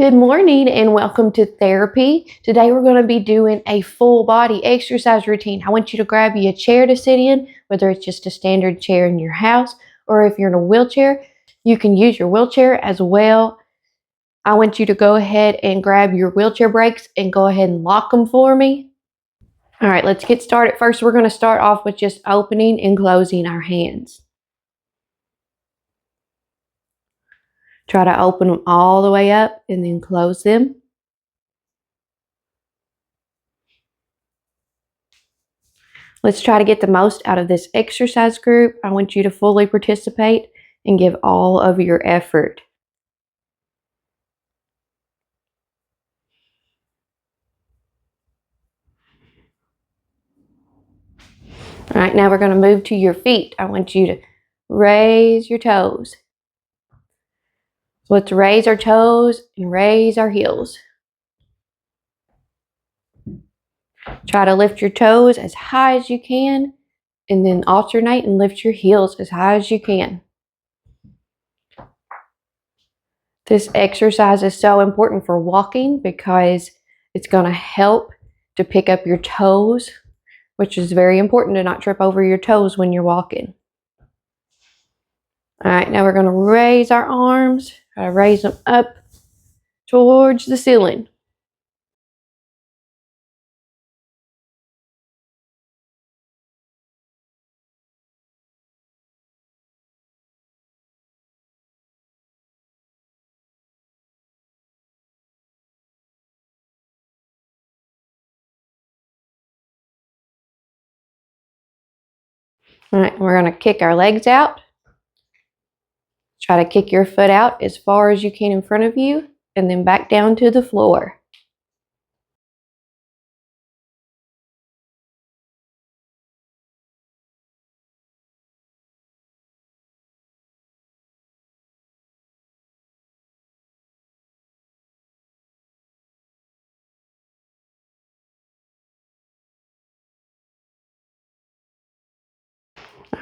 Good morning and welcome to therapy. Today we're going to be doing a full body exercise routine. I want you to grab you a chair to sit in, whether it's just a standard chair in your house or if you're in a wheelchair, you can use your wheelchair as well. I want you to go ahead and grab your wheelchair brakes and go ahead and lock them for me. All right, let's get started. First, we're going to start off with just opening and closing our hands. Try to open them all the way up and then close them. Let's try to get the most out of this exercise group. I want you to fully participate and give all of your effort. All right, now we're going to move to your feet. I want you to raise your toes. So let's raise our toes and raise our heels. Try to lift your toes as high as you can and then alternate and lift your heels as high as you can. This exercise is so important for walking because it's going to help to pick up your toes, which is very important to not trip over your toes when you're walking. All right, now we're going to raise our arms, try to raise them up towards the ceiling. All right, we're going to kick our legs out. Try to kick your foot out as far as you can in front of you and then back down to the floor.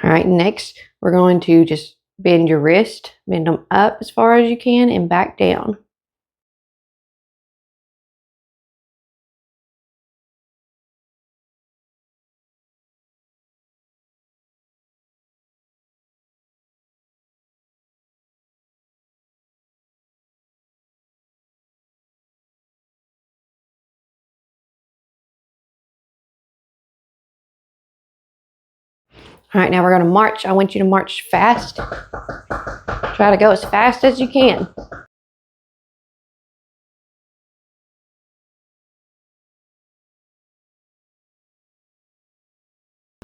All right, next we're going to just bend your wrist, bend them up as far as you can and back down. All right, now we're going to march. I want you to march fast. Try to go as fast as you can.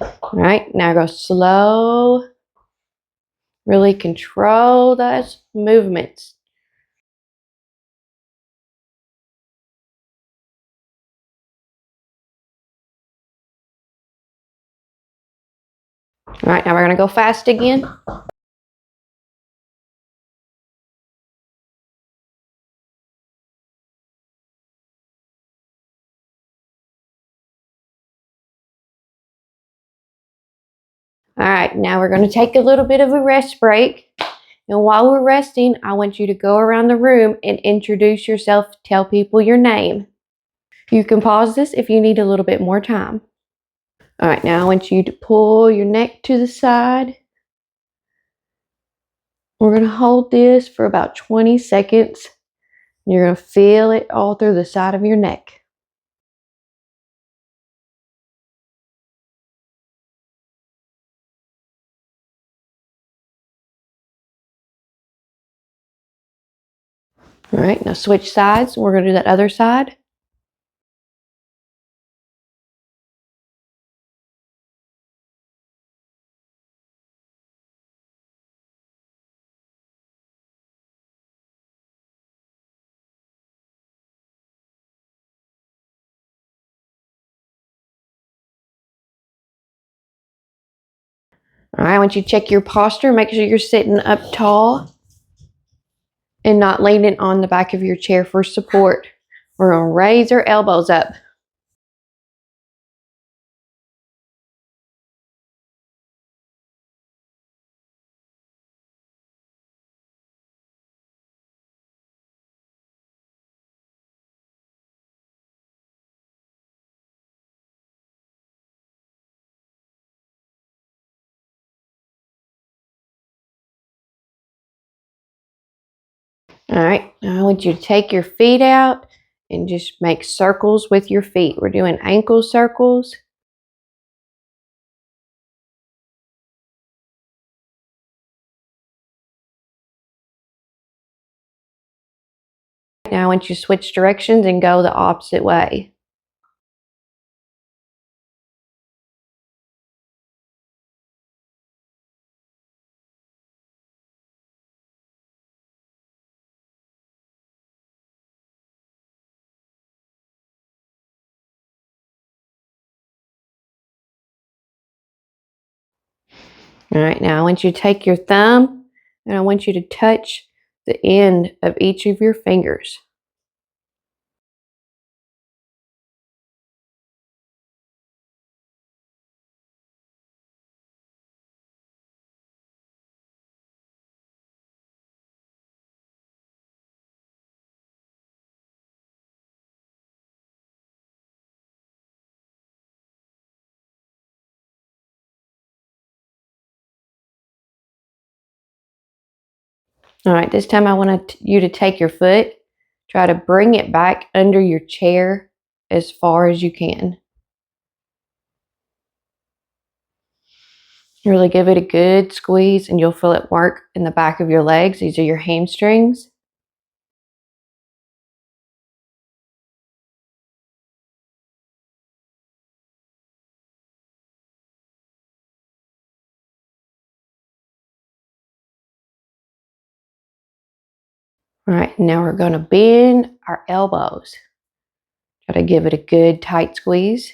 All right, now go slow. Really control those movements. All right, now we're going to go fast again. All right, now we're going to take a little bit of a rest break. And while we're resting, I want you to go around the room and introduce yourself, tell people your name. You can pause this if you need a little bit more time. All right, now I want you to pull your neck to the side. We're going to hold this for about 20 seconds. You're going to feel it all through the side of your neck. All right, now switch sides. We're going to do that other side. All right, I want you to check your posture. Make sure you're sitting up tall and not leaning on the back of your chair for support. We're going to raise our elbows up. All right, now I want you to take your feet out and just make circles with your feet. We're doing ankle circles. Now I want you to switch directions and go the opposite way. All right, now I want you to take your thumb and I want you to touch the end of each of your fingers. All right, this time I want you to take your foot, try to bring it back under your chair as far as you can. Really give it a good squeeze and you'll feel it work in the back of your legs. These are your hamstrings. All right, now we're going to bend our elbows. Try to give it a good tight squeeze.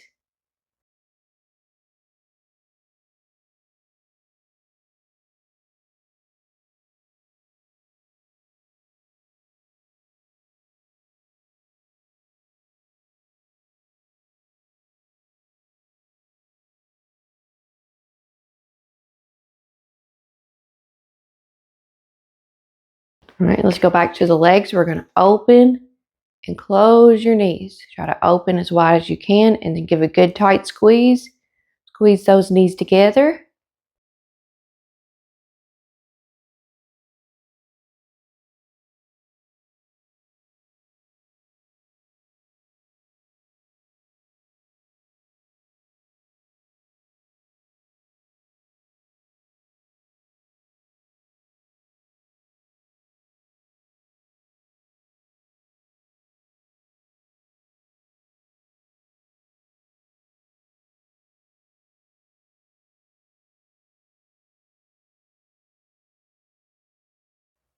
All right, let's go back to the legs. We're going to open and close your knees. Try to open as wide as you can and then give a good tight squeeze. Squeeze those knees together.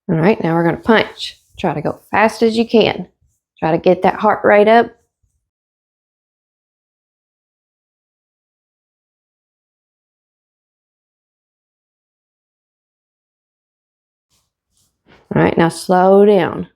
All right, now we're going to punch. Try to go fast as you can. Try to get that heart rate up. All right, now slow down.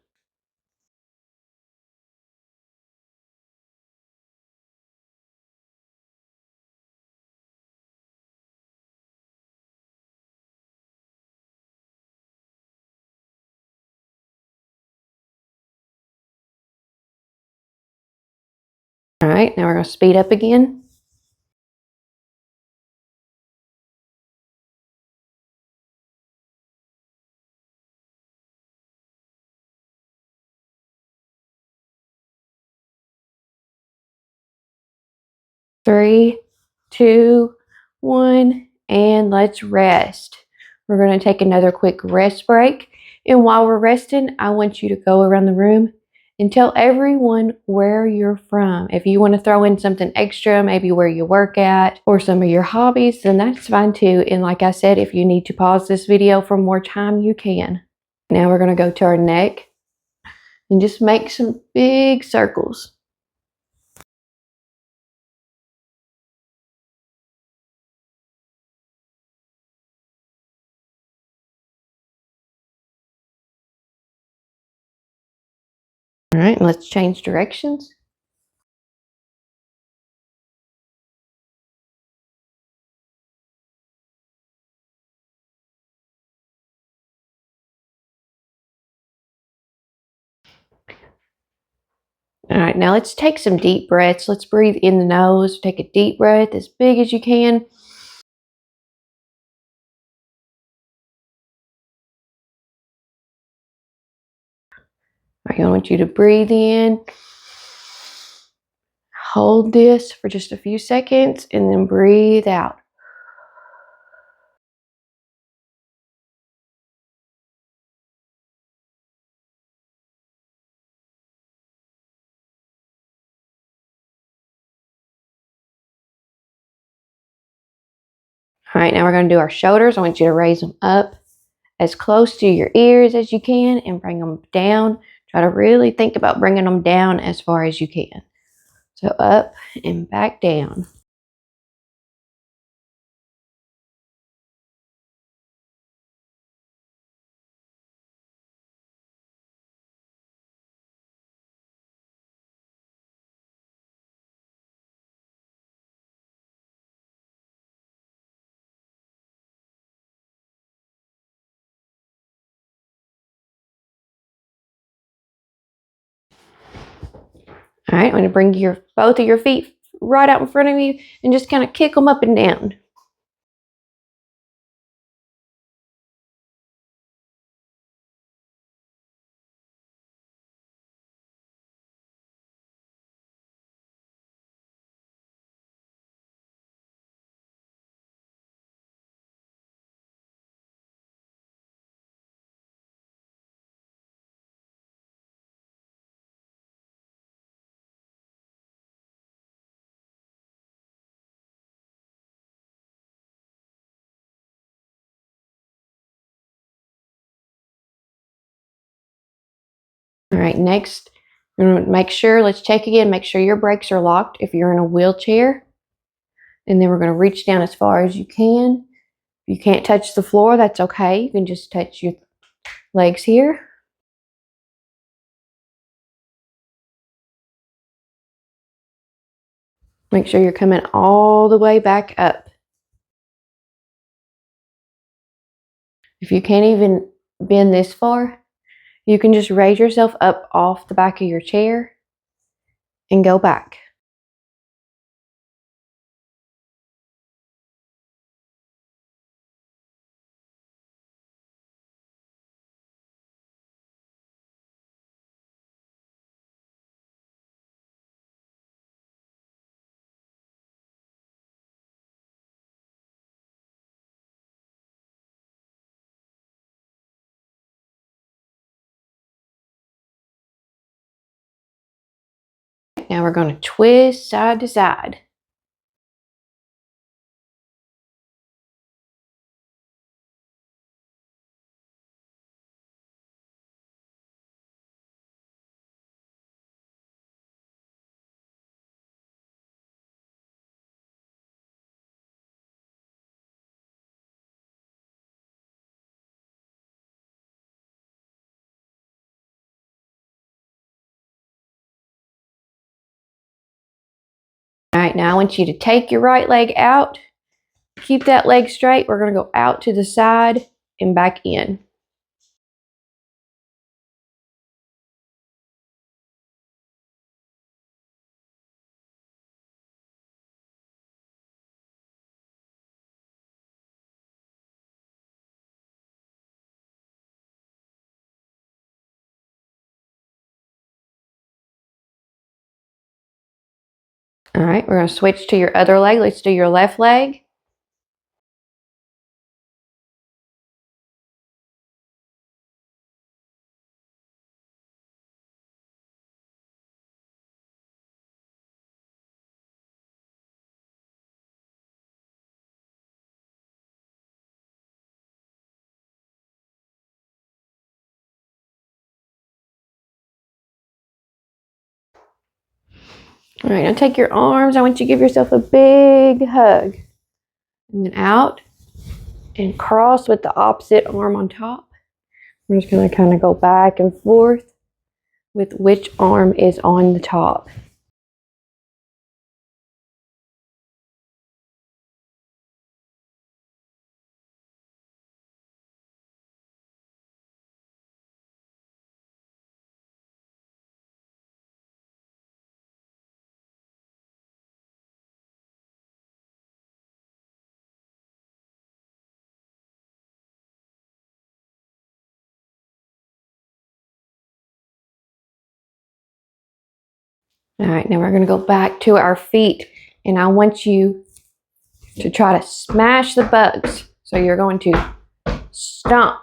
All right, now we're going to speed up again. Three, two, one, and let's rest. We're going to take another quick rest break. And while we're resting, I want you to go around the room and tell everyone where you're from. If you want to throw in something extra, maybe where you work at or some of your hobbies, then that's fine too. And like I said, if you need to pause this video for more time, you can. Now we're going to go to our neck and just make some big circles. All right, let's change directions. All right, now let's take some deep breaths. Let's breathe in the nose. Take a deep breath as big as you can. right, I want you to breathe in. Hold this for just a few seconds and then breathe out. All right, now we're going to do our shoulders. I want you to raise them up as close to your ears as you can and bring them down. Try to really think about bringing them down as far as you can. So up and back down. All right, I'm going to bring both of your feet right out in front of you and just kind of kick them up and down. All right, next, make sure, let's check again, make sure your brakes are locked if you're in a wheelchair. And then we're going to reach down as far as you can. If you can't touch the floor, that's okay. You can just touch your legs here. Make sure you're coming all the way back up. If you can't even bend this far, you can just raise yourself up off the back of your chair and go back. Now we're going to twist side to side. All right, now I want you to take your right leg out. Keep that leg straight. We're going to go out to the side and back in. All right, we're going to switch to your other leg. Let's do your left leg. All right, now take your arms. I want you to give yourself a big hug. And then out and cross with the opposite arm on top. We're just going to kind of go back and forth with which arm is on the top. All right, now we're going to go back to our feet, and I want you to try to smash the bugs. So you're going to stomp.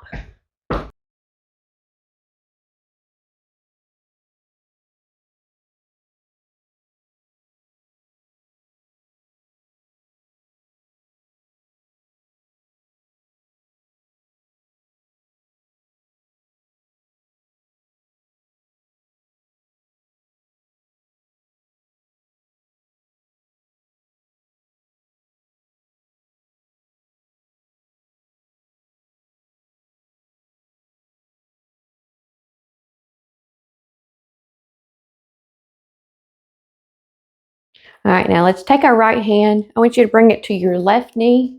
All right, now let's take our right hand. I want you to bring it to your left knee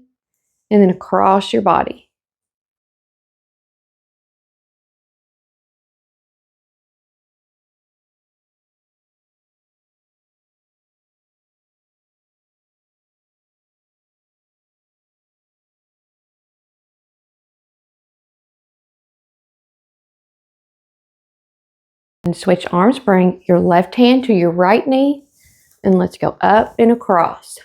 and then across your body. And switch arms. Bring your left hand to your right knee and let's go up and across.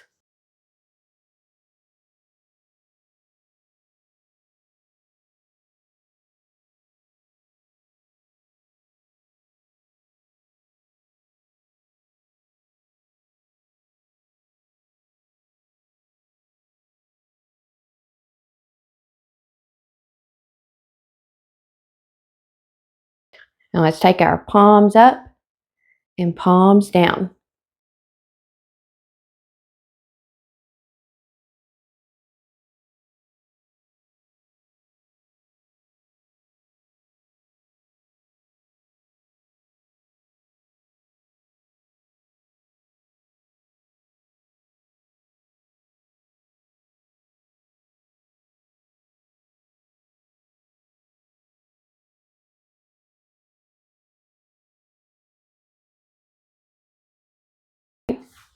Now let's take our palms up and palms down.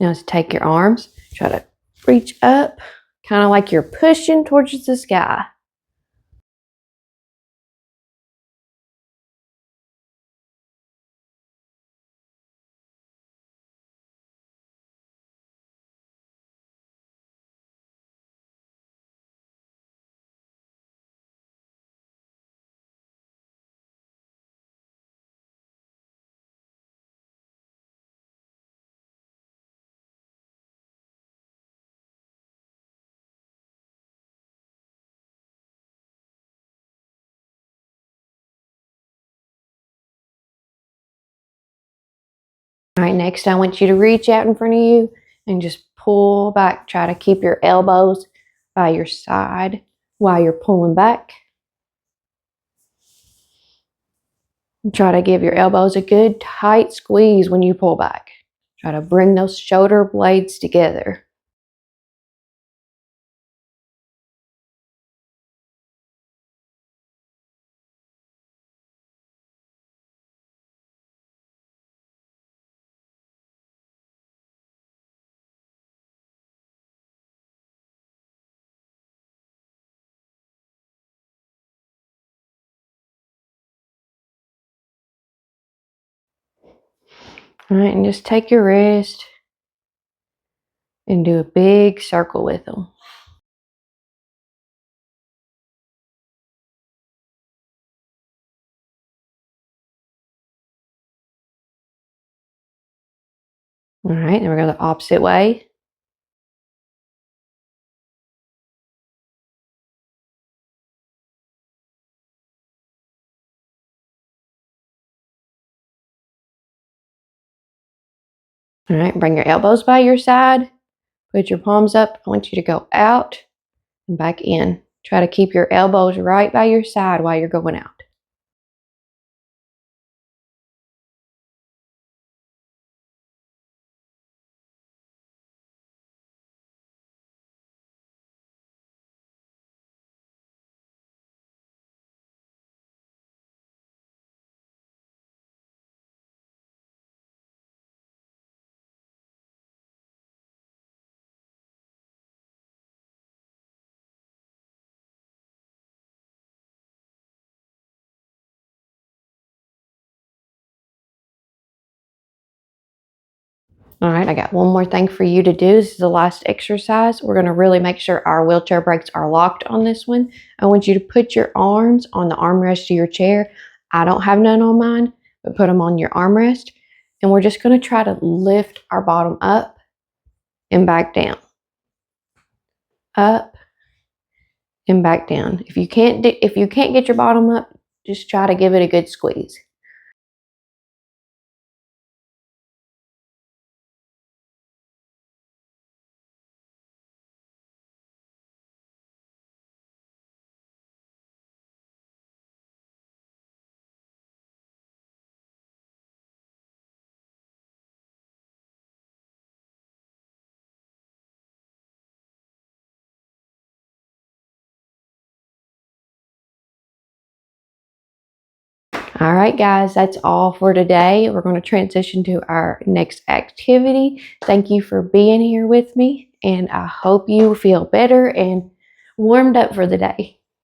Now let's take your arms, try to reach up, kind of like you're pushing towards the sky. All right, next I want you to reach out in front of you and just pull back. Try to keep your elbows by your side while you're pulling back. And try to give your elbows a good tight squeeze when you pull back. Try to bring those shoulder blades together. All right, and just take your wrist and do a big circle with them. All right, then we're going the opposite way. All right, bring your elbows by your side. Put your palms up. I want you to go out and back in. Try to keep your elbows right by your side while you're going out. All right, I got one more thing for you to do. This is the last exercise. We're going to really make sure our wheelchair brakes are locked on this one. I want you to put your arms on the armrest of your chair. I don't have none on mine, but put them on your armrest. And we're just going to try to lift our bottom up and back down. Up and back down. If you can't get your bottom up, just try to give it a good squeeze. All right, guys, that's all for today. We're going to transition to our next activity. Thank you for being here with me, and I hope you feel better and warmed up for the day.